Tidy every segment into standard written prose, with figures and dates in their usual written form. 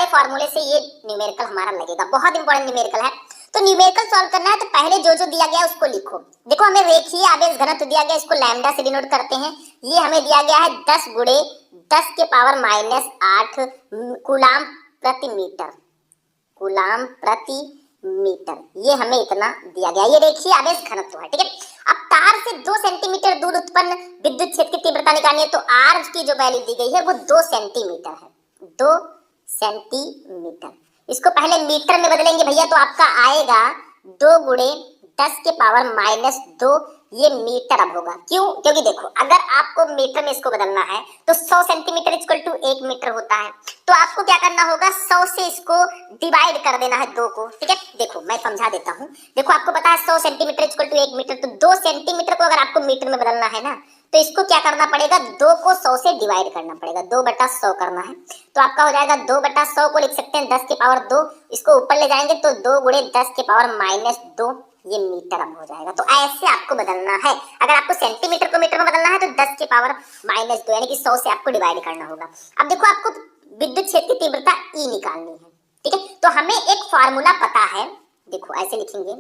वाले फॉर्मूले से ये न्यूमेरिकल हमारा लगेगा, बहुत इंपॉर्टेंट न्यूमेरिकल है। तो न्यूमेरिकल सॉल्व करना है तो पहले जो जो दिया गया है उसको लिखो। देखो हमें रेखीय आवेश घनत्व दिया गया, इसको लैम्डा से डिनोट करते हैं। ये हमें दिया गया है 10 गुणे 10 के पावर -8 कूलाम प्रति मीटर, कूलाम प्रति मीटर, ये हमें इतना दिया गया। ये रेखीय आवेश घनत्व है, ठीक है। अब तार से 2 सेंटीमीटर दूर उत्पन्न विद्युत क्षेत्र की तीव्रता निकालनी है, तो आर की जो वैल्यू दी गई है वो 2 सेंटीमीटर है, 2 सेंटीमीटर। इसको पहले मीटर में बदलेंगे भैया, तो आपका आएगा 2 गुणे 10 के पावर -2, ये मीटर अब होगा। क्यों? क्योंकि देखो अगर आपको मीटर में इसको बदलना है तो 100 सेंटीमीटर इक्वल टू 1 मीटर होता है, तो आपको क्या करना होगा, 100 से इसको डिवाइड कर देना है 2 को, ठीक है। देखो मैं समझा देता हूँ। देखो आपको पता है 100 सेंटीमीटर इक्वल टू 1 मीटर, तो 2 सेंटीमीटर को अगर आपको मीटर में बदलना है ना, तो इसको क्या करना पड़ेगा, 2 को 100 से डिवाइड करना पड़ेगा, 2/100 करना है। तो आपका हो जाएगा 2/100 को लिख सकते हैं 10 के पावर 2, इसको ऊपर ले जाएंगे तो 2 गुणे 10 के पावर -2, ये मीटर अब हो जाएगा। तो ऐसे आपको बदलना है। अगर आपको सेंटीमीटर को मीटर में बदलना है तो 10 के पावर -2 यानी कि 100 से आपको डिवाइड करना होगा। अब देखो आपको विद्युत क्षेत्र की तीव्रता E निकालनी है, ठीक है। तो हमें एक फार्मूला पता है, देखो ऐसे लिखेंगे,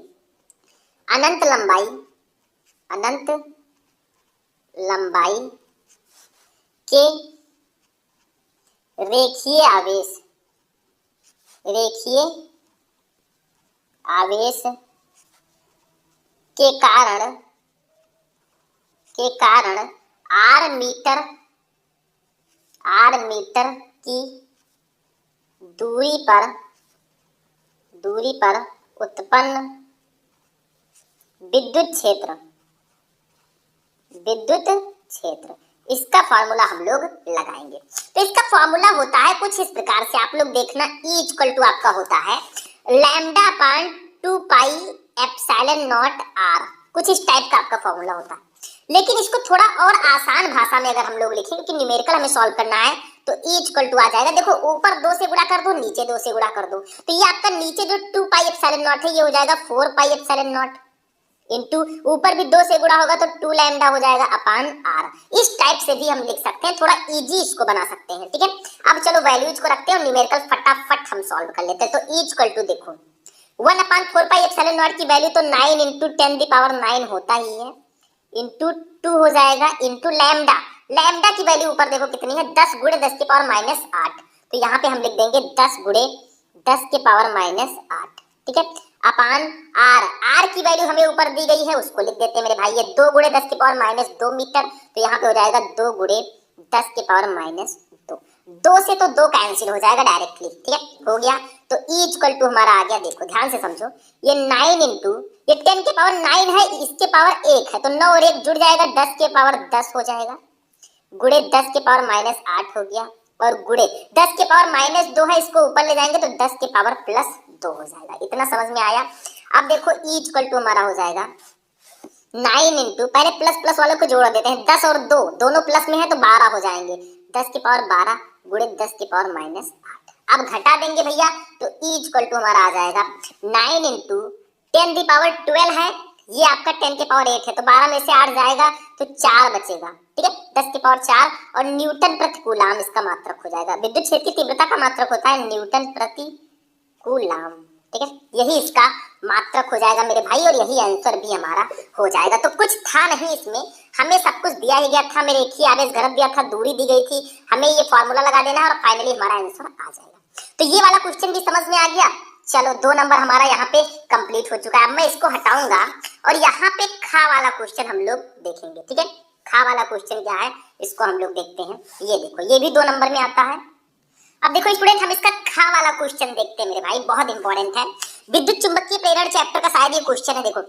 अनंत लंबाई के रेखीय आवेश के कारण r मीटर की दूरी पर उत्पन्न विद्युत क्षेत्र, इसका फॉर्मूला हम लोग लगाएंगे। तो इसका फॉर्मूला होता है कुछ इस प्रकार से, आप लोग देखना, E इक्वल टू आपका होता है lambda upon 2 pi epsilon not r, कुछ इस टाइप का आपका फॉर्मूला होता है। लेकिन इसको थोड़ा और आसान भाषा में अगर हम लोग लिखेंगे कि न्यूमेरिकल हमें सॉल्व करना है, तो E इक्वल टू आ जाएगा, देखो ऊपर 2 से गुणा कर दो, नीचे 2 से गुणा कर दो, तो ये आपका नीचे जो 2 पाई एप्सिलॉन नॉट है ये हो जाएगा 4 पाई एप्सिलॉन नॉट, इनटू ऊपर भी 2 से गुणा होगा तो 2 लैम्डा हो जाएगा अपान r। इस टाइप से भी हम लिख सकते हैं, थोड़ा इजी इसको बना सकते हैं, ठीक है। अब चलो वैल्यूज को रखते हैं और न्यूमेरिकल फटाफट हम सॉल्व कर लेते हैं। तो E इक्वल टू देखो 1/4 पाई एप्सिलॉन नॉट की वैल्यू तो 9 × 10⁹ होता ही है, इंटू 2 हो जाएगा, इंटू लैम्डा की वैल्यू ऊपर देखो कितनी है, 10 गुणे 10 के पावर -8, तो यहाँ पे हम लिख देंगे 10 गुणे 10 के पावर -8, ठीक है, अपान r की वैल्यू हमें ऊपर दी गई है उसको लिख देते हैं मेरे भाई, ये 2 गुणे 10 के पावर -2 मीटर, तो यहाँ पे हो जाएगा 2 गुणे 10 के पावर -2, 2 से तो 2 कैंसिल हो जाएगा डायरेक्टली, ठीक है, हो गया। तो E इक्वल टू हमारा आ गया, देखो ध्यान से समझो, ये 9 इंटू ये 10 के पावर 9 है, इसके पावर 1 है, तो 9 और 1 जुड़ जाएगा, 10 के पावर 10 हो जाएगा, गुणे 10 के पावर -8 हो गया, और गुणे 10 के पावर -2 है, इसको ऊपर ले जाएंगे तो 10 के पावर +2 हो जाएगा। इतना समझ में आया। अब देखो E इक्वल टू हमारा हो जाएगा 9 इंटू, पहले प्लस वालों को जोड़ देते हैं, 10 और 2 दोनों प्लस में है तो 12 हो जाएंगे, 10 के पावर 12 गुणे 10 के पावर -8। अब घटा देंगे भैया तो E इक्वल टू हमारा आ जाएगा 9 इंटू 10 की पावर 12 है, ये आपका 10 के पावर 8 है, तो 12 में से 8 जाएगा तो 4 बचेगा, ठीक है, 10 के पावर 4, और न्यूटन प्रति कूलाम इसका मात्रक हो जाएगा। विद्युत क्षेत्र की तीव्रता का मात्रक होता है न्यूटन प्रति कूलाम, ठीक है, यही इसका मात्रक हो जाएगा मेरे भाई, और यही आंसर भी हमारा हो जाएगा। तो कुछ था नहीं इसमें, हमें सब कुछ दिया ही गया था, मेरे रेखीय आवेश घनत्व दिया था, दूरी दी गई थी, हमें ये फॉर्मूला लगा देना है और फाइनली हमारा आंसर आ जाएगा। तो ये वाला क्वेश्चन भी समझ में आ गया। चलो 2 नंबर हमारा यहाँ पे कंप्लीट हो चुका है। अब मैं इसको हटाऊंगा और यहाँ पे खा वाला क्वेश्चन हम लोग देखेंगे, ठीक है। खा वाला क्वेश्चन क्या है इसको हम लोग देखते हैं। ये देखो, ये भी 2 नंबर में आता है। अब देखो स्टूडेंट, हम इसका खा वाला क्वेश्चन देखते हैं मेरे भाई, बहुत इंपॉर्टेंट है। विद्युत चुंबकीय प्रेरण चैप्टर का शायद ये क्वेश्चन है। देखो,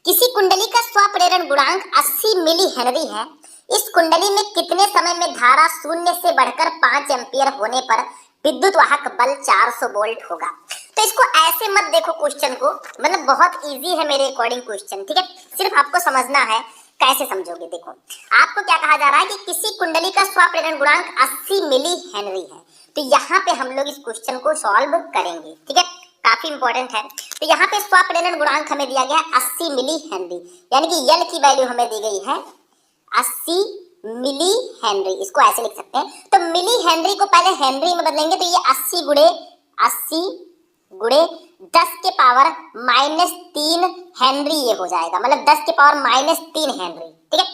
किसी कुंडली का स्वप्रेरण गुणांक 80 मिली हेनरी है, इस कुंडली में कितने समय में धारा 0 से बढ़कर 5 एम्पियर होने पर विद्युत वाहक बल 400 वोल्ट होगा। तो इसको ऐसे मत देखो क्वेश्चन को, मतलब बहुत इजी है मेरे अकॉर्डिंग क्वेश्चन, ठीक है, सिर्फ आपको समझना है कैसे समझोगे। देखो, आपको क्या कहा जा रहा है कि किसी कुंडली का स्वप्रेरण गुणांक 80 मिली हेनरी है, तो यहाँ पे हम लोग इस क्वेश्चन को सॉल्व करेंगे, ठीक है, काफी इंपॉर्टेंट है। तो यहाँ पे स्वप्रेरण गुणांक हमें दिया गया है 80 मिली हेनरी, यानी कि L की वैल्यू हमें दी गई है 80 मिली हेनरी, इसको ऐसे लिख सकते हैं। तो मिली हेनरी को पहले हेनरी में बदलेंगे तो ये 80 गुणे 80 गुणे 10 के पावर -3 हेनरी ये हो जाएगा, मतलब 10 के पावर -3 हेनरी, ठीक है।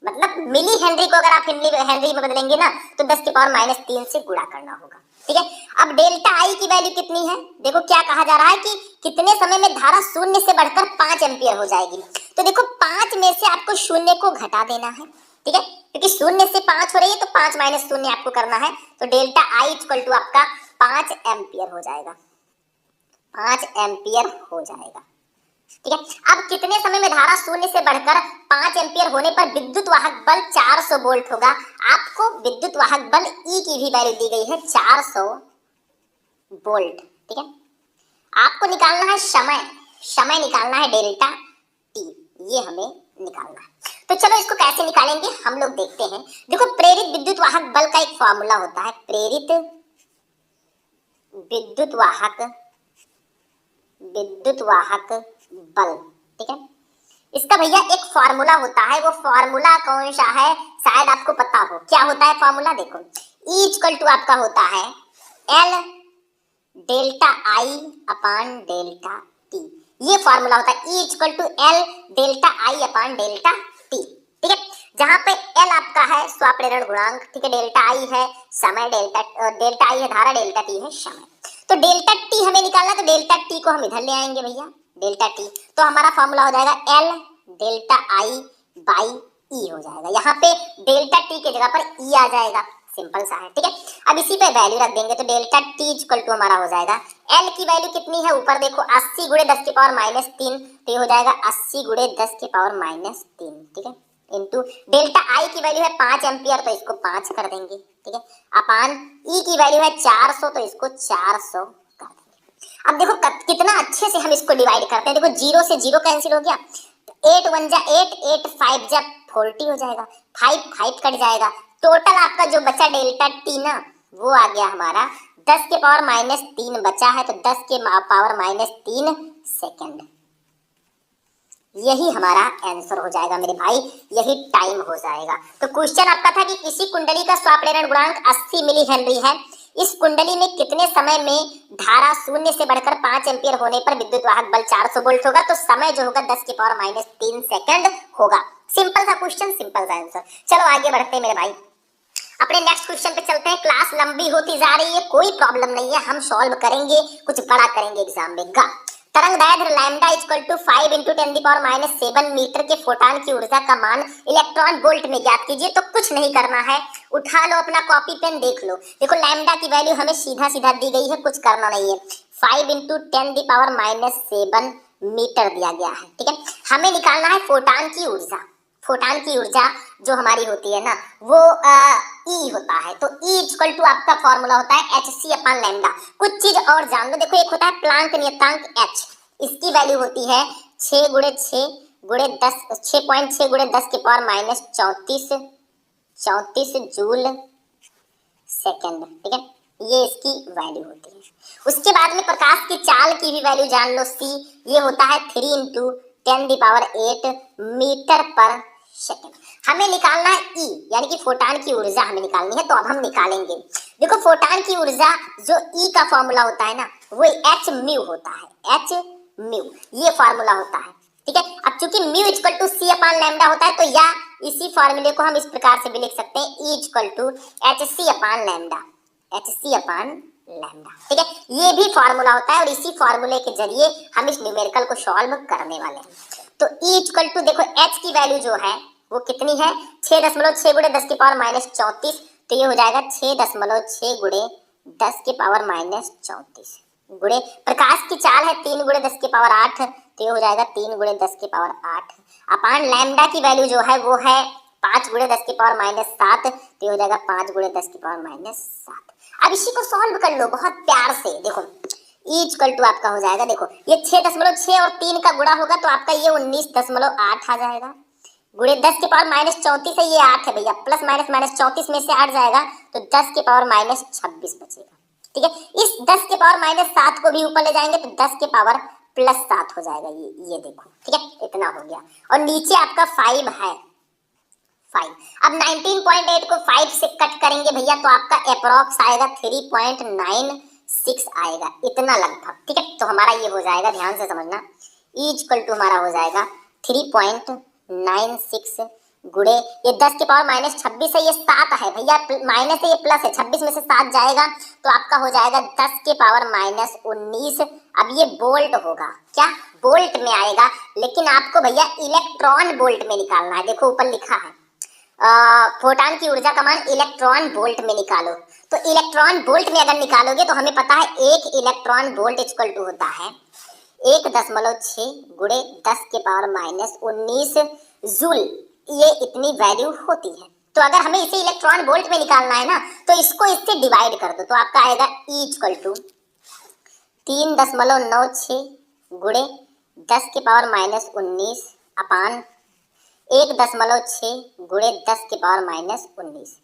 मतलब मिली हेनरी को अगर आप हेनरी में बदलेंगे ना तो 10 के पावर -3 से गुणा करना होगा, ठीक है। अब डेल्टा आई की वैल्यू कितनी है, देखो क्या कहा जा रहा है कि कितने समय में धारा शून्य से बढ़कर 5 एम्पियर हो जाएगी। तो देखो 5 में से आपको शून्य को घटा देना है, ठीक है, क्योंकि शून्य से 5 हो रही है तो 5 माइनस शून्य आपको करना है। तो डेल्टा आई इक्वल टू आपका 5 एम्पियर हो जाएगा, 5 एम्पियर हो जाएगा, ठीक है। अब कितने समय में धारा शून्य से बढ़कर 5 एम्पियर होने पर विद्युत वाहक बल 400 वोल्ट होगा। आपको विद्युत वाहक बल ई की भी वैल्यू दी गई है 400 वोल्ट, ठीक है। आपको निकालना है समय, समय निकालना है डेल्टा टी, ये हमें निकालना है। तो चलो इसको कैसे निकालेंगे हम लोग देखते हैं। देखो प्रेरित विद्युत वाहक बल का एक फॉर्मूला होता है, प्रेरित विद्युत वाहक बल, ठीक है। इसका भैया एक फॉर्मूला होता है, वो फॉर्मूला कौन सा है शायद आपको पता हो। क्या होता है फॉर्मूला, देखो E इक्वल टू आपका होता है L delta I upon delta T, ये फॉर्मूला होता है। E equal to L delta I upon delta T, ठीक है। जहां पे L आपका है स्वाप्रेरण गुणांक, ठीक है, डेल्टा आई है समय, डेल्टा आई है धारा, डेल्टा टी है समय। तो डेल्टा टी हमें निकालना, तो डेल्टा टी को हम इधर ले आएंगे भैया, डेल्टा टी, तो हमारा फॉर्मूला हो जाएगा L delta I by E हो जाएगा। यहाँ पे डेल्टा टी के जगह पर ई आ जाएगा, सिंपल सा है, ठीक है। अब इसी पे वैल्यू रख देंगे तो डेल्टा टी इक्वल टू हमारा हो जाएगा, L की वैल्यू कितनी है ऊपर देखो 80 गुणे 10 के पावर -3, तो ये हो जाएगा 80 गुणे 10 के पावर -3, ठीक है, इनटू डेल्टा आई की वैल्यू है 5 एम्पियर, तो इसको 5 कर देंगे, ठीक है, अपान ई की वैल्यू है 400, तो इसको 400 कर देंगे। अब देखो कितना अच्छे से हम इसको डिवाइड करते हैं। देखो 0 से 0 कैंसिल हो गया, 8 1 जा 8, 8 5 जा 40 हो जाएगा, 5 5 कट जाएगा, टोटल आपका जो बचा डेल्टा टी ना वो आ गया हमारा 10 के पावर -3 बचा है, तो 10 के पावर -3 सेकेंड। यही हमारा आंसर हो जाएगा मेरे भाई, यही टाइम हो जाएगा। तो क्वेश्चन आपका था कि किसी कुंडली का स्वाप्रेरण गुणांक 80 मिली हेनरी है, इस कुंडली में कितने समय में धारा शून्य से बढ़कर 5 एम्पियर होने पर विद्युत वाहक बल 400 वोल्ट होगा। तो समय जो होगा 10 के पावर -3 सेकंड होगा। सिंपल सा क्वेश्चन, सिंपल सा आंसर। चलो आगे बढ़ते हैं मेरे भाई, अपने नेक्स्ट क्वेश्चन पे चलते हैं। क्लास लंबी होती जा रही है, कोई प्रॉब्लम नहीं है, हम सॉल्व करेंगे, कुछ बड़ा करेंगे एग्जाम में। तरंग दैर्घ्य लैम्डा इक्वल टू 5 × 10⁻⁷ मीटर के फोटान की ऊर्जा का मान इलेक्ट्रॉन वोल्ट में ज्ञात कीजिए। तो कुछ नहीं करना है, उठा लो अपना कॉपी पेन, देख लो। देखो लैम्डा की वैल्यू हमें सीधा सीधा दी गई है, कुछ करना नहीं है। 5 × 10⁻⁷ मीटर दिया गया है, ठीक है। हमें निकालना है फोटान की ऊर्जा। फोटान की ऊर्जा जो हमारी होती है ना वो ई होता है। तो ई इक्वल टू आपका फॉर्मूला होता है hc/लैम्डा। कुछ चीज और जान लो, देखो एक होता है प्लांक नियतांक h, इसकी वैल्यू होती है 6 × 6 × 10 6.6 × 10 के पावर -34 जूल सेकेंड, ठीक है, ये इसकी वैल्यू होती है। उसके बाद में प्रकाश की चाल की भी वैल्यू जान लो, c, ये होता है 3 × 10⁸ मीटर पर सेकेंड। हमें निकालना है ई, यानी कि फोटान की ऊर्जा हमें निकालनी है, तो अब हम निकालेंगे। देखो फोटान की ऊर्जा जो ई का फॉर्मूला होता है ना वो एच म्यू होता है, एच म्यू ये फॉर्मूला होता है, ठीक है। अब चूंकि म्यू इक्वल टू c/लैम्डा होता है, तो या इसी फॉर्मूले को हम इस प्रकार से भी लिख सकते हैं, ई इक्वल टू hc/लैम्डा, hc/लैम्डा, ठीक है। ये भी फॉर्मूला होता है और इसी फॉर्मूले के जरिए हम इस न्यूमेरिकल को सॉल्व करने वाले हैं। तो ई इक्वल टू देखो h की वैल्यू जो है वो कितनी है 6.6 × 10 के पावर -34, तो ये हो जाएगा 6.6 × 10 के पावर -34 गुणे प्रकाश की चाल है 3 × 10 के पावर 8, तो ये हो जाएगा 3 × 10 के पावर 8 अपान लैम्डा की वैल्यू जो है वो है 5 × 10 के पावर -7, तो ये हो जाएगा 5 × 10 के पावर -7। अब इसी को सॉल्व कर लो बहुत प्यार से। देखो ई इक्वल टू आपका हो जाएगा, देखो ये 6.6 और 3 का गुणा होगा तो आपका ये 19.8 आ जाएगा, गुणे 10 के पावर -34 है, ये 8 है भैया, प्लस माइनस -34 में से 8 जाएगा तो 10 के पावर -26 बचेगा, ठीक है। इस 10 के पावर -7 को भी ऊपर ले जाएंगे तो 10 के पावर +7 हो जाएगा, ये देखो, ठीक है, इतना हो गया। और नीचे आपका 5 है, 5। अब 19.8 को 5 से कट करेंगे भैया तो आपका अप्रॉक्स आएगा 3.9 6 आएगा, इतना लगभग। ठीक है, तो हमारा ये हो जाएगा, ध्यान से समझना, E इक्वल टू हमारा हो जाएगा 3.96 गुड़े ये 10 की पावर माइनस 26 है, ये 7 है भैया, माइनस है ये प्लस है, 26 में से 7 जाएगा तो आपका हो जाएगा 10 के पावर माइनस 19। अब ये बोल्ट होगा, क्या बोल्ट में आएगा, लेकिन आपको भैया इलेक्ट्रॉन बोल्ट में निकालना है। देखो ऊपर लिखा है फोटॉन की ऊर्जा का मान इलेक्ट्रॉन वोल्ट में निकालो। तो इलेक्ट्रॉन वोल्ट में अगर निकालोगे तो हमें पता है 1 इलेक्ट्रॉन वोल्ट इक्वल टू होता है 1.6 गुणे 10 के पावर माइनस 19 जूल, ये इतनी वैल्यू होती है। तो अगर हमें इसे इलेक्ट्रॉन वोल्ट में निकालना है ना, तो इसको इससे डिवाइड कर दो, तो आपका आएगा E इक्वल टू 3.96 गुणे 10 के पावर माइनस 19 अपान 1.6 गुणे 10 के पावर माइनस 19।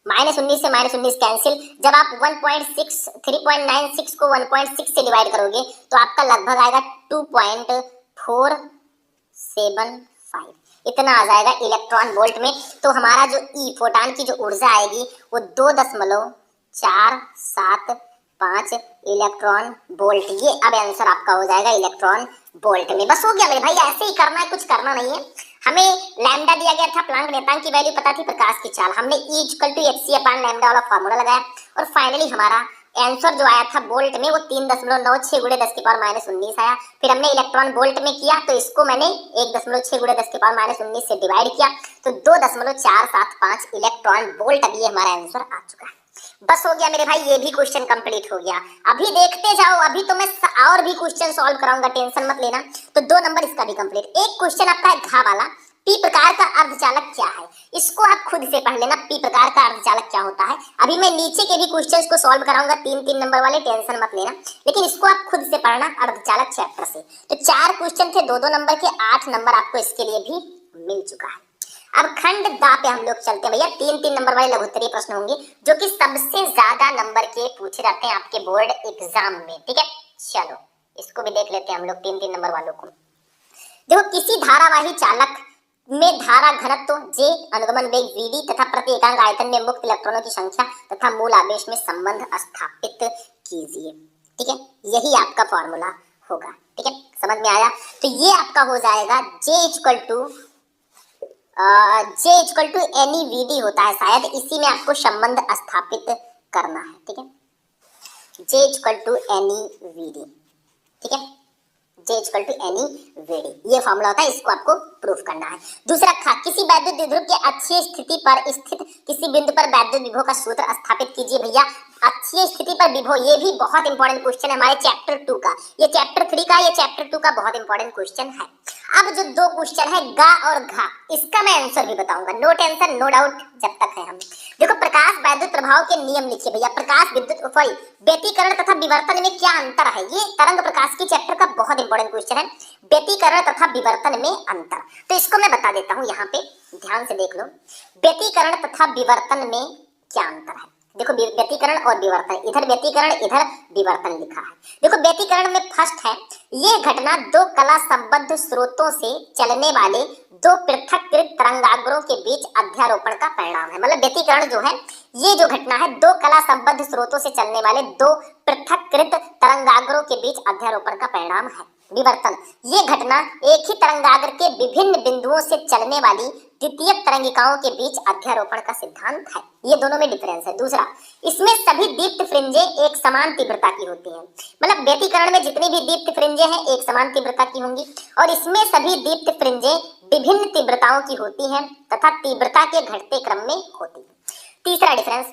माइनस 19 से माइनस 19 कैंसिल। जब आप 3.96 को 1.6 से डिवाइड करोगे तो आपका लगभग आएगा 2.475, इतना आ जाएगा इलेक्ट्रॉन वोल्ट में। तो हमारा जो ई फोटॉन की जो ऊर्जा आएगी वो 2.475 इलेक्ट्रॉन वोल्ट, ये अब आंसर आपका हो जाएगा इलेक्ट्रॉन वोल्ट में। बस हो गया मेरे भाई, ऐसे ही करना है, कुछ करना नहीं है। हमें लैम्डा दिया गया था, प्लांक नियतांक की वैल्यू पता थी, प्रकाश की चाल, हमने E equal to hc upon lambda वाला फार्मूला लगाया और फाइनली हमारा आंसर जो आया था वोल्ट में वो 3.96 गुणे 10 की पावर माइनस 19 आया। फिर हमने इलेक्ट्रॉन वोल्ट में किया तो इसको मैंने 1.6 गुणे 10 की पावर माइनस 19 से डिवाइड किया तो 2.475 इलेक्ट्रॉन वोल्ट। अभी हमारा आंसर आ चुका है। बस हो गया मेरे भाई, ये भी क्वेश्चन कंप्लीट हो गया। अभी देखते जाओ, अभी तो मैं और भी क्वेश्चन सॉल्व कराऊंगा, टेंशन मत लेना। तो 2 नंबर इसका भी कंप्लीट। एक क्वेश्चन आपका है घा वाला, पी प्रकार का अर्धचालक क्या है, इसको आप खुद से पढ़ लेना, पी प्रकार का अर्धचालक क्या होता है। अभी मैं नीचे के भी क्वेश्चंस को सॉल्व कराऊंगा 3-3 नंबर वाले, टेंशन मत लेना, लेकिन इसको आप खुद से पढ़ना अर्धचालक चैप्टर से। तो 4 क्वेश्चन थे 2-2 नंबर के, 8 नंबर आपको इसके लिए भी मिल चुका है। अब खंड दा पे हम लोग चलते हैं भैया। 3-3 नंबर वाले लघुत्तरीय प्रश्न होंगे जो कि सबसे ज्यादा नंबर के पूछे जाते हैं आपके बोर्ड एग्जाम में। ठीक है, चलो इसको भी देख लेते हैं हम लोग 3-3 नंबर वालों को। देखो, किसी धारावाही चालक में धारा घनत्व J, अनुगमन वेग Vd तथा प्रति एकांक आयतन में मुक्त इलेक्ट्रॉनों की संख्या तथा मूल आवेश में संबंध स्थापित कीजिए। ठीक है, यही आपका फॉर्मूला होगा। ठीक है, समझ में आया। तो ये आपका हो जाएगा J equal to n e Vd होता है शायद, इसी में आपको संबंध स्थापित करना है। ठीक है, J equal to n e Vd। ठीक है, J equal to n e Vd, ये फॉर्मूला होता है, इसको आपको प्रूफ करना है। दूसरा खा, किसी वैद्युत द्विध्रुव के अक्षीय स्थिति पर स्थित किसी बिंदु पर वैद्युत विभव का सूत्र स्थापित कीजिए। भैया अक्षीय स्थिति पर विभव, ये भी बहुत इंपॉर्टेंट क्वेश्चन है हमारे चैप्टर 2 का, ये चैप्टर 3 का, ये चैप्टर 2 का बहुत इंपॉर्टेंट क्वेश्चन है। अब जो 2 क्वेश्चन है गा और घा, इसका मैं आंसर भी बताऊंगा, नो टेंशन नो डाउट जब तक है हम। देखो, प्रकाश वैद्युत प्रभाव के नियम लिखिए भैया। प्रकाश विद्युत व्यतिकरण तथा विवर्तन में क्या अंतर है, ये तरंग प्रकाश की चैप्टर का बहुत इंपॉर्टेंट क्वेश्चन है, व्यतिकरण तथा विवर्तन में अंतर। तो इसको मैं बता देता हूँ, यहाँ पे ध्यान से देख लो, व्यतिकरण तथा विवर्तन में क्या अंतर है। देखो, व्यतिकरण और विवर्तन, इधर व्यतिकरण इधर विवर्तन लिखा है। देखो, व्यतिकरण में फर्स्ट है, ये घटना 2 कला संबद्ध स्रोतों से चलने वाले 2 पृथककृत तरंगाग्रों के बीच अध्यारोपण का परिणाम है। मतलब व्यतिकरण जो है, ये जो घटना है 2 कला संबद्ध स्रोतों से चलने वाले 2 पृथककृत तरंगाग्रों के बीच अध्यारोपण का परिणाम है। विवर्तन, ये घटना एक ही तरंगाग्र के विभिन्न बिंदुओं से चलने वाली द्वितीयक तरंगिकाओं के बीच अध्यारोपण का सिद्धांत है। ये दोनों में डिफरेंस है। दूसरा, इसमें सभी दीप्त फ्रिंजें एक समान तीव्रता की होती हैं। मतलब व्यतिकरण में जितनी भी दीप्त फ्रिंजें हैं एक समान तीव्रता की होंगी, और इसमें सभी दीप्त फ्रिंजें विभिन्न तीव्रताओं की होती हैं तथा तीव्रता के घटते क्रम में होती हैं। तीसरा डिफरेंस,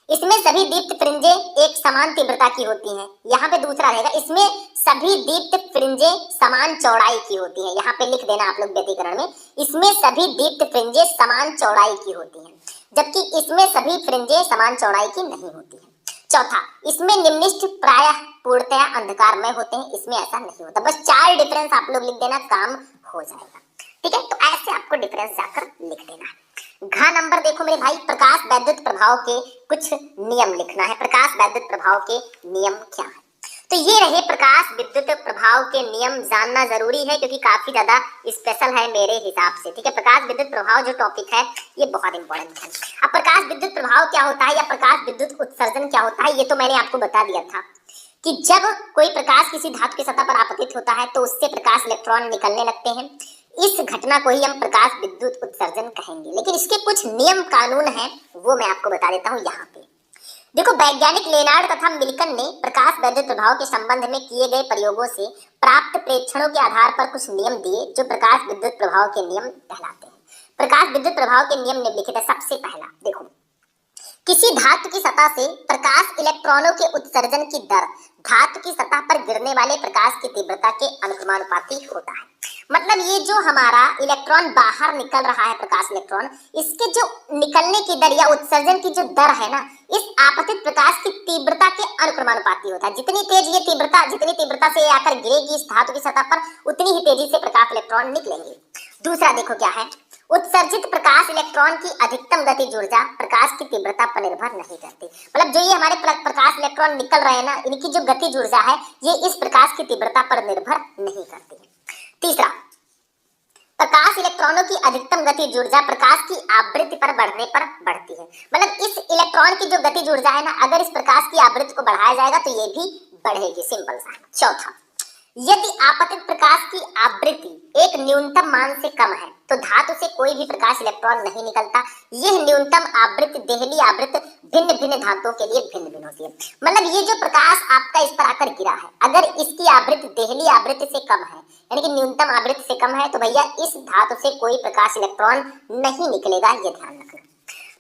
इसमें सभी दीप्त फ्रिंजें एक समान तीव्रता की होती हैं। यहाँ पे दूसरा रहेगा, इसमें सभी दीप्त फ्रिंजें समान चौड़ाई की होती हैं। यहाँ पे लिख देना आप लोग व्यतिकरण में, इसमें सभी दीप्त फ्रिंजें समान चौड़ाई की होती हैं, जबकि इसमें सभी फ्रिंजें समान चौड़ाई की नहीं होती हैं। चौथा, इसमें निम्नलिखित प्रायः पूर्णतया अंधकारमय होते हैं, इसमें ऐसा नहीं होता। बस 4 डिफरेंस आप लोग लिख देना, काम हो जाएगा। ठीक है, तो ऐसे आपको डिफरेंस जाकर लिख देना है। घ नंबर देखो मेरे भाई, प्रकाश वैद्युत प्रभाव के कुछ नियम लिखना है। प्रकाश वैद्युत प्रभाव के नियम क्या है? तो ये रहे प्रकाश विद्युत प्रभाव के नियम, जानना जरूरी है क्योंकि काफी ज्यादा स्पेशल है मेरे हिसाब से, ठीक है। प्रकाश विद्युत प्रभाव जो टॉपिक है ये बहुत इंपॉर्टेंट है। अब प्रकाश विद्युत प्रभाव क्या होता है या प्रकाश विद्युत उत्सर्जन क्या होता है, ये तो मैंने आपको बता दिया था कि जब कोई प्रकाश किसी धातु की सतह पर आपतित होता है तो उससे प्रकाश इलेक्ट्रॉन निकलने लगते हैं। इस घटना को ही हम प्रकाश विद्युत उत्सर्जन कहेंगे, लेकिन इसके कुछ नियम कानून हैं वो मैं आपको बता देता हूँ यहाँ पे। देखो, वैज्ञानिक लेनार्ड तथा मिल्टन ने प्रकाश विद्युत प्रभाव के संबंध में किए गए प्रयोगों से प्राप्त प्रेक्षणों के आधार पर कुछ नियम दिए जो प्रकाश विद्युत प्रभाव के नियम कहलाते हैं। प्रकाश विद्युत प्रभाव के नियम निम्नलिखित है। सबसे पहला देखो, किसी धातु की सतह से प्रकाश इलेक्ट्रॉनों के उत्सर्जन की दर धातु की सतह पर गिरने वाले प्रकाश की तीव्रता के अनुक्रमानुपाती होता है। मतलब ये जो हमारा इलेक्ट्रॉन बाहर निकल रहा है, प्रकाश इलेक्ट्रॉन, इसके जो निकलने की दर या उत्सर्जन की जो दर है ना, इस आपतित प्रकाश की तीव्रता के अनुक्रमानुपाती होता है। जितनी तेज ये तीव्रता, जितनी तीव्रता से ये आकर गिरेगी इस धातु की सतह पर, उतनी ही तेजी से प्रकाश इलेक्ट्रॉन निकलेंगे। दूसरा देखो क्या है, उत्सर्जित प्रकाश इलेक्ट्रॉन की अधिकतम गतिज ऊर्जा प्रकाश की तीव्रता पर निर्भर नहीं करती। मतलब जो ये हमारे प्रकाश इलेक्ट्रॉन निकल रहे हैं ना, इनकी जो गतिज ऊर्जा है ये इस प्रकाश की तीव्रता पर निर्भर नहीं करती। तीसरा, प्रकाश इलेक्ट्रॉनों की अधिकतम गतिज ऊर्जा प्रकाश की आवृत्ति पर बढ़ने पर बढ़ती है। मतलब इस इलेक्ट्रॉन की जो गतिज ऊर्जा है ना, अगर इस प्रकाश की आवृत्ति को बढ़ाया जाएगा तो ये भी बढ़ेगी, सिंपल सा। चौथा, यदि आपतित प्रकाश की आवृत्ति एक न्यूनतम मान से कम है तो धातु से कोई भी प्रकाश इलेक्ट्रॉन नहीं निकलता। यह न्यूनतम आवृत्ति देहली आवृत्ति भिन्न भिन्न धातुओं के लिए भिन्न भिन्न होती है। मतलब ये जो प्रकाश आपका इस पर आकर गिरा है, अगर इसकी आवृत्ति देहली आवृत्ति से कम है, यानी कि न्यूनतम आवृत्ति से कम है, तो भैया इस धातु से कोई प्रकाश इलेक्ट्रॉन नहीं निकलेगा, ये ध्यान रखना।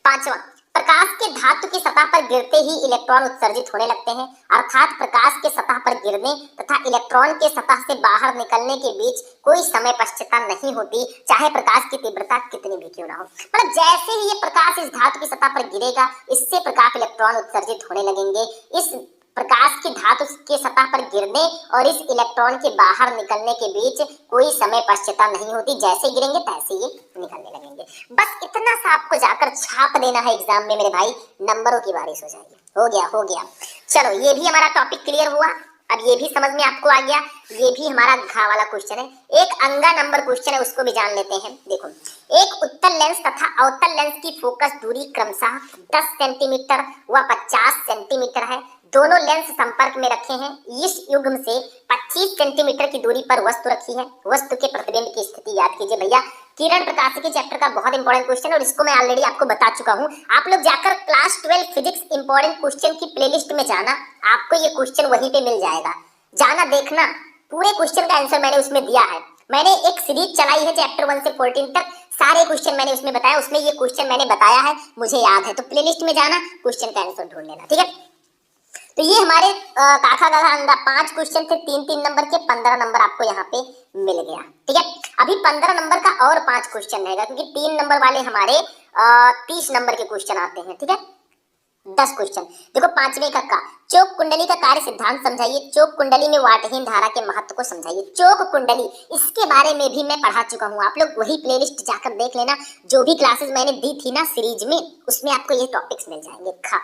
पांचवा, प्रकाश के धातु की सतह पर गिरते ही इलेक्ट्रॉन उत्सर्जित होने लगते हैं, अर्थात प्रकाश के सतह पर गिरने तथा इलेक्ट्रॉन के सतह से बाहर निकलने के बीच कोई समय पश्चता नहीं होती, चाहे प्रकाश की तीव्रता कितनी भी क्यों ना हो। मतलब जैसे ही ये प्रकाश इस धातु की सतह पर गिरेगा, इससे प्रकाश इलेक्ट्रॉन उत्सर्जित होने लगेंगे। इस प्रकाश की धातु के सतह पर गिरने और इस इलेक्ट्रॉन के बाहर निकलने के बीच कोई समय पश्चता नहीं होती, जैसे गिरेंगे तैसे ये निकलने लगेंगे। बस इतना सा आपको जाकर छाप देना है एग्जाम में मेरे भाई, नंबरों की बारिश हो जाएगी। हो गया हो गया। चलो, ये भी हमारा टॉपिक क्लियर हुआ। अब ये भी समझ में आपको आ गया, ये भी हमारा घा वाला क्वेश्चन है। एक अंगा नंबर क्वेश्चन है, उसको भी जान लेते हैं। देखो, एक उत्तल लेंस तथा अवतल लेंस की फोकस दूरी क्रमशः 10 सेंटीमीटर व 50 सेंटीमीटर है। दोनों लेंस संपर्क में रखे हैं। इस युग्म से 25 सेंटीमीटर की दूरी पर वस्तु रखी है। वस्तु के प्रतिबिंब की स्थिति याद कीजिए भैया। किरण प्रकाशिकी चैप्टर का बहुत इंपॉर्टेंट क्वेश्चन, और इसको मैं ऑलरेडी आपको बता चुका हूँ। आप लोग जाकर क्लास 12 फिजिक्स इंपॉर्टेंट क्वेश्चन की प्लेलिस्ट में जाना, आपको ये क्वेश्चन वहीं पे मिल जाएगा। जाना, देखना, पूरे क्वेश्चन का आंसर मैंने उसमें दिया है। मैंने एक सीरीज चलाई है चैप्टर 1 से 14 तक, सारे क्वेश्चन मैंने उसमें बताया, उसमें ये क्वेश्चन मैंने बताया है, मुझे याद है। तो प्लेलिस्ट में जाना, क्वेश्चन का आंसर ढूंढ लेना, ठीक है। तो ये हमारे काखा गाघा अंगा 5 क्वेश्चन थे, 3-3 नंबर के, 15 नंबर आपको यहाँ पे मिल गया, ठीक है। अभी 15 नंबर का और 5 क्वेश्चन रहेगा, क्योंकि 3 नंबर वाले हमारे 30 नंबर के क्वेश्चन आते हैं, ठीक है। 10 क्वेश्चन। देखो, 5वें का चोक कुंडली का कार्य सिद्धांत समझाइए। चोक कुंडली में वाटहीन धारा के महत्व को समझाइए। चोक कुंडली, इसके बारे में भी मैं पढ़ा चुका हूँ, आप लोग वही प्लेलिस्ट जाकर देख लेना। जो भी क्लासेस मैंने दी थी ना सीरीज में, उसमें आपको ये टॉपिक्स मिल जाएंगे। खा,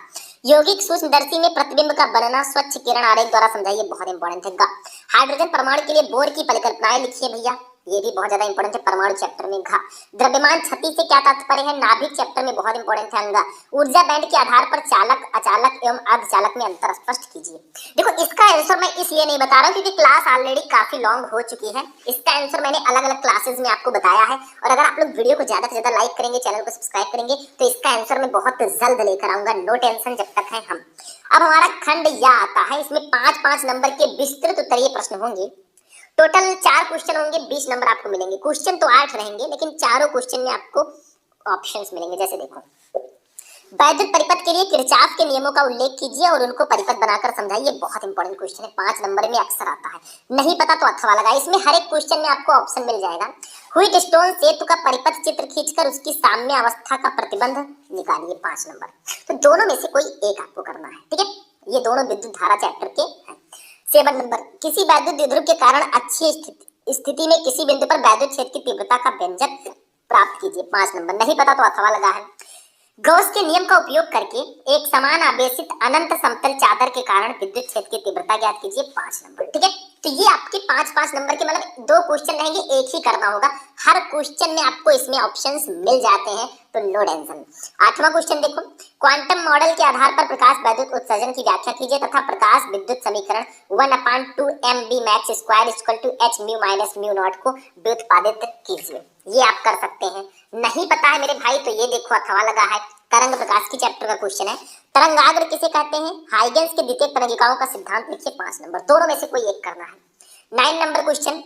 यौगिक सूक्ष्मदर्शी में प्रतिबिंब का बनना स्वच्छ किरण आरेख द्वारा समझाइए, बहुत इंपॉर्टेंट है। गा, हाइड्रोजन परमाणु के लिए बोर की परिकल्पनाएं लिखिए भैया, ये भी बहुत ज्यादा इंपॉर्टेंट है परमाणु चैप्टर में। घा, द्रव्यमान क्षति से क्या तात्पर्य है, नाभिक चैप्टर में बहुत इंपॉर्टेंट है। अंगा, ऊर्जा बैंड के आधार पर चालक, अचालक एवं अर्धचालक में अंतर स्पष्ट कीजिए। देखो, इसका आंसर मैं इसलिए नहीं बता रहा हूँ क्योंकि क्लास ऑलरेडी काफी लॉन्ग हो चुकी है। इसका आंसर मैंने अलग अलग क्लासेस में आपको बताया है, और अगर आप लोग वीडियो को ज्यादा से ज्यादा लाइक करेंगे, चैनल को सब्सक्राइब करेंगे, तो इसका आंसर मैं बहुत जल्द लेकर आऊंगा। नो टेंशन, जब तक है हम। अब हमारा खंड या आता है, इसमें 5-5 नंबर के विस्तृत उत्तरीय प्रश्न होंगे। टोटल 4 क्वेश्चन होंगे, 20 नंबर आपको मिलेंगे। क्वेश्चन तो 8 रहेंगे, लेकिन चारों क्वेश्चन में आपको ऑप्शंस मिलेंगे। जैसे देखो, वैद्युत परिपथ के लिए किरचॉफ के नियमों का उल्लेख कीजिए और उनको परिपथ बनाकर समझाइए। बहुत इंपॉर्टेंट क्वेश्चन है, 5 नंबर में अक्सर आता है। नहीं पता तो अथवा लगाए, इसमें हर एक क्वेश्चन में आपको ऑप्शन मिल जाएगा। व्हीटस्टोन सेतु का परिपथ चित्र खींचकर उसकी साम्य अवस्था का प्रतिबंध निकालिए, 5 नंबर। तो दोनों में से कोई एक आपको करना है, ठीक है। ये दोनों विद्युत धारा चैप्टर के हैं। 7 नंबर, किसी वैद्युत द्विध्रुव के कारण अच्छी स्थिति में किसी बिंदु पर वैद्युत क्षेत्र की तीव्रता का व्यंजक प्राप्त कीजिए, 5 नंबर। नहीं पता तो अथवा लगा है। गॉस के नियम का उपयोग करके एक समान आवेशित अनंत समतल चादर के कारण विद्युत क्षेत्र की तीव्रता ज्ञात कीजिए 5 नंबर। ठीक है, तो ये आपके 5-5 नंबर के मतलब 2 क्वेश्चन रहेंगे, एक ही करना होगा। हर क्वेश्चन में आपको इसमें ऑप्शंस मिल जाते हैं, तो नो टेंशन। 8वां क्वेश्चन देखो, क्वांटम मॉडल के आधार पर प्रकाश वैद्युत उत्सर्जन की व्याख्या कीजिए तथा प्रकाश विद्युत समीकरण 1/2 mb max square equal to h mu minus mu naught को व्युत्पादित कीजिए। ये आप कर सकते हैं। नहीं पता है मेरे भाई तो ये देखो अथवा लगा है, तरंग प्रकाश की चैप्टर का क्वेश्चन है। तरंगाग्र किसे कहते हैं? हाइगेंस के द्वितीयक तरंगिकाओं का सिद्धांत लिखिए 5 नंबर। दोनों में से कोई एक करना है। 9 नंबर क्वेश्चन,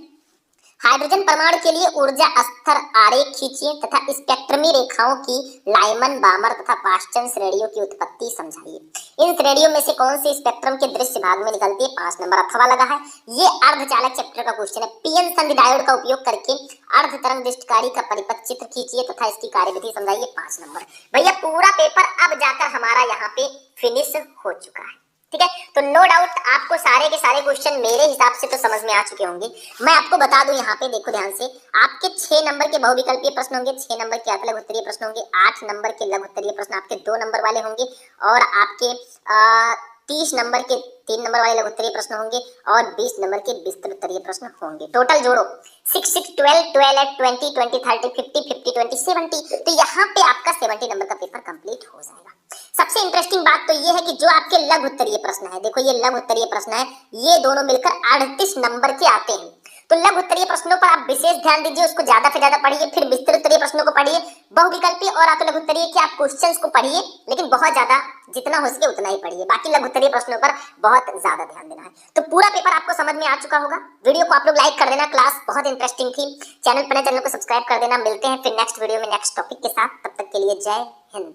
हाइड्रोजन परमाणु के लिए ऊर्जा स्तर आरेख खींचिए तथा स्पेक्ट्रमी रेखाओं की लाइमन बामर तथा पास्टन श्रेणियों की उत्पत्ति समझाइए। इन श्रेणियों में से कौन सी स्पेक्ट्रम के दृश्य भाग में निकलती है? 5 नंबर अथवा लगा है। ये अर्धचालक चैप्टर का क्वेश्चन है। पीएन संधि डायोड का उपयोग करके अर्ध तरंग दृष्टिकारी का परिपथ चित्र खींचिए तथा इसकी कार्यविधि समझाइए 5 नंबर। भैया पूरा पेपर अब जाकर हमारा यहाँ पे फिनिश हो चुका है। ठीक है, तो नो डाउट आपको सारे के सारे क्वेश्चन मेरे हिसाब से तो समझ में आ चुके होंगे। मैं आपको बता दूं यहाँ पे देखो ध्यान से, आपके 6 नंबर के बहुविकल्पीय प्रश्न होंगे, 6 नंबर के लघु उत्तरीय प्रश्न होंगे, 8 नंबर के लघु उत्तरीय प्रश्न आपके 2 नंबर वाले होंगे और आपके 30 नंबर के 3 नंबर वाले लघु उत्तरीय प्रश्न होंगे और 20 नंबर के विस्तृत उत्तरीय प्रश्न होंगे। टोटल जोड़ो 6 6 12 12 8 20 20 30 50 50 20 70, तो यहाँ पे आपका 70 नंबर का पेपर कंप्लीट हो जाएगा। सबसे इंटरेस्टिंग बात तो ये है कि जो आपके लघु उत्तरीय प्रश्न है, देखो ये लघु उत्तरीय प्रश्न है, ये दोनों मिलकर 38 नंबर के आते हैं। तो लघु उत्तरीय प्रश्नों पर आप विशेष ध्यान दीजिए, उसको ज्यादा से ज्यादा पढ़िए, फिर विस्तृत उत्तरीय प्रश्नों को पढ़िए, बहुविकल्पीय और आपके लघु उत्तरीय के आप क्वेश्चंस को पढ़िए, लेकिन बहुत ज्यादा जितना हो सके उतना ही पढ़िए। बाकी लघु उत्तरीय प्रश्नों पर बहुत ज्यादा ध्यान देना है। तो पूरा पेपर आपको समझ में आ चुका होगा। वीडियो को आप लोग लाइक कर देना, क्लास बहुत इंटरेस्टिंग थी। चैनल को सब्सक्राइब कर देना। मिलते हैं फिर नेक्स्ट वीडियो में नेक्स्ट टॉपिक के साथ, तब तक के लिए जय हिंद।